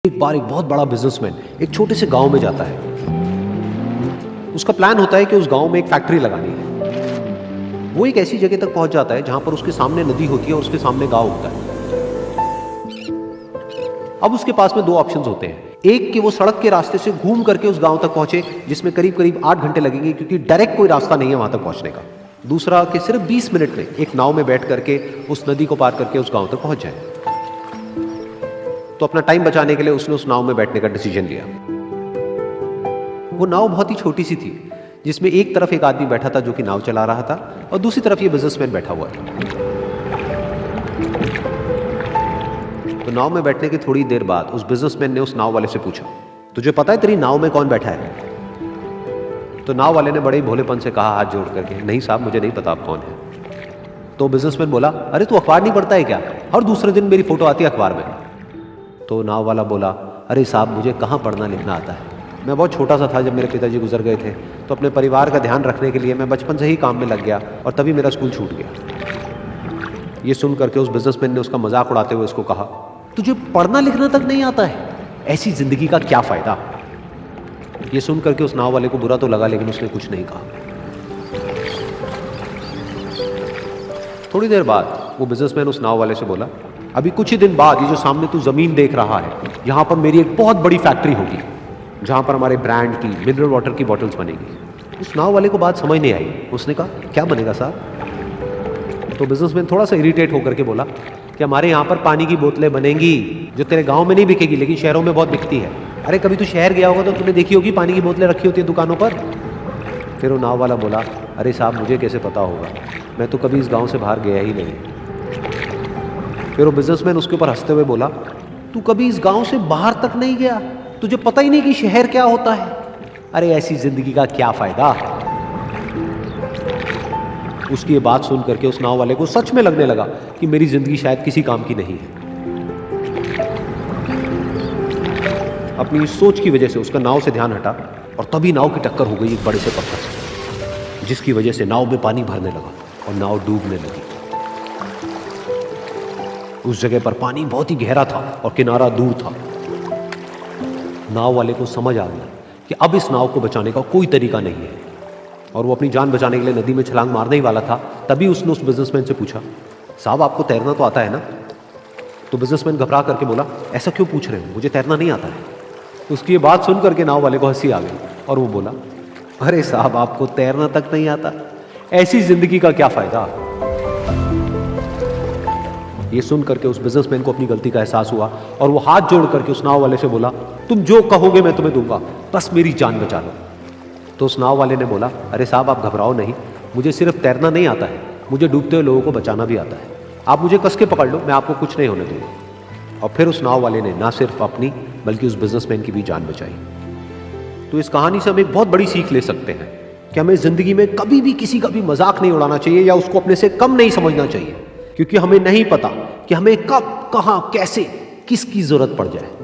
एक बार एक बहुत बड़ा बिजनेसमैन एक छोटे से गांव में जाता है। उसका प्लान होता है कि उस गांव में एक फैक्ट्री लगानी है। वो एक ऐसी जगह तक पहुंच जाता है जहां पर उसके सामने नदी होती है और उसके सामने गांव होता है। अब उसके पास में दो ऑप्शंस होते हैं, एक कि वो सड़क के रास्ते से घूम करके उस गांव तक पहुंचे जिसमें करीब करीब 8 घंटे लगेंगे क्योंकि डायरेक्ट कोई रास्ता नहीं है वहां तक पहुंचने का। दूसरा कि सिर्फ 20 मिनट में एक नाव में बैठ करके उस नदी को पार करके उस गांव तक पहुंच जाए। तो अपना टाइम बचाने के लिए उसने उस नाव में बैठने का डिसीजन लिया। वो नाव बहुत ही छोटी सी थी जिसमें एक तरफ एक आदमी बैठा था जो कि नाव चला रहा था और दूसरी तरफ ये बिजनेसमैन बैठा हुआ था। तो नाव में बैठने की थोड़ी देर बाद उस बिजनेसमैन ने उस नाव वाले से पूछा, तुझे पता है तेरी नाव में कौन बैठा है? तो नाव वाले ने बड़े ही भोलेपन से कहा हाथ जोड़ करके, नहीं साहब मुझे नहीं पता आप कौन है। तो बिजनेसमैन बोला, अरे तू अखबार नहीं पढ़ता है क्या? हर दूसरे दिन मेरी फोटो आती है अखबार में। तो नाव वाला बोला, अरे साहब मुझे कहाँ पढ़ना लिखना आता है, मैं बहुत छोटा सा था जब मेरे पिताजी गुजर गए थे, तो अपने परिवार का ध्यान रखने के लिए मैं बचपन से ही काम में लग गया और तभी मेरा स्कूल छूट गया। ये सुन करके उस बिजनेसमैन ने उसका मजाक उड़ाते हुए उसको कहा, तुझे पढ़ना लिखना तक नहीं आता है, ऐसी जिंदगी का क्या फायदा? ये सुन करके उस नाव वाले को बुरा तो लगा लेकिन उसने कुछ नहीं कहा। थोड़ी देर बाद वो बिजनेसमैन उस नाव वाले से बोला, अभी कुछ ही दिन बाद ये जो सामने तू जमीन देख रहा है, यहां पर मेरी एक बहुत बड़ी फैक्ट्री होगी जहां पर हमारे ब्रांड की मिनरल वाटर की बॉटल्स बनेगी। उस नाव वाले को बात समझ नहीं आई। उसने कहा, क्या बनेगा साहब? तो बिजनेसमैन थोड़ा सा इरिटेट होकर के बोला कि हमारे यहाँ पर पानी की बोतलें बनेंगी जो तेरे गांव में नहीं बिकेगी लेकिन शहरों में बहुत बिकती है। अरे कभी तू शहर गया होगा तो तूने देखी होगी पानी की बोतलें रखी होती है दुकानों पर। फिर वो नाव वाला बोला, अरे साहब मुझे कैसे पता होगा, मैं तो कभी इस गाँव से बाहर गया ही नहीं। फिर वो बिजनेसमैन उसके ऊपर हंसते हुए बोला, तू कभी इस गांव से बाहर तक नहीं गया, तुझे पता ही नहीं कि शहर क्या होता है? अरे ऐसी जिंदगी का क्या फायदा? उसकी ये बात सुन करके उस नाव वाले को सच में लगने लगा कि मेरी जिंदगी शायद किसी काम की नहीं है। अपनी इस सोच की वजह से उसका नाव से ध्यान हटा और तभी नाव की टक्कर हो गई एक बड़े से पत्थर से, जिसकी वजह से नाव में पानी भरने लगा और नाव डूबने लगी। उस जगह पर पानी बहुत ही गहरा था और किनारा दूर था। नाव वाले को समझ आ गया कि अब इस नाव को बचाने का कोई तरीका नहीं है और वो अपनी जान बचाने के लिए नदी में छलांग मारने ही वाला था। तभी उसने उस बिजनेसमैन से पूछा, साहब आपको तैरना तो आता है ना? तो बिजनेसमैन घबरा करके बोला, ऐसा क्यों पूछ रहे हो, मुझे तैरना नहीं आता है। उसकी ये बात सुन करके नाव वाले को हंसी आ गई और वो बोला, अरे साहब आपको तैरना तक नहीं आता, ऐसी जिंदगी का क्या फायदा? ये सुन करके उस बिजनेसमैन को अपनी गलती का एहसास हुआ और वो हाथ जोड़ करके उस नाव वाले से बोला, तुम जो कहोगे मैं तुम्हें दूंगा, बस मेरी जान बचा लो। तो उस नाव वाले ने बोला, अरे साहब आप घबराओ नहीं, मुझे सिर्फ तैरना नहीं आता है, मुझे डूबते हुए लोगों को बचाना भी आता है। आप मुझे कस के पकड़ लो, मैं आपको कुछ नहीं होने दूंगा। और फिर उस नाव वाले ने ना सिर्फ अपनी बल्कि उस बिजनेसमैन की भी जान बचाई। तो इस कहानी से हम एक बहुत बड़ी सीख ले सकते हैं कि हमें जिंदगी में कभी भी किसी का भी मजाक नहीं उड़ाना चाहिए या उसको अपने से कम नहीं समझना चाहिए, क्योंकि हमें नहीं पता कि हमें कब, कहां, कैसे, किसकी जरूरत पड़ जाए।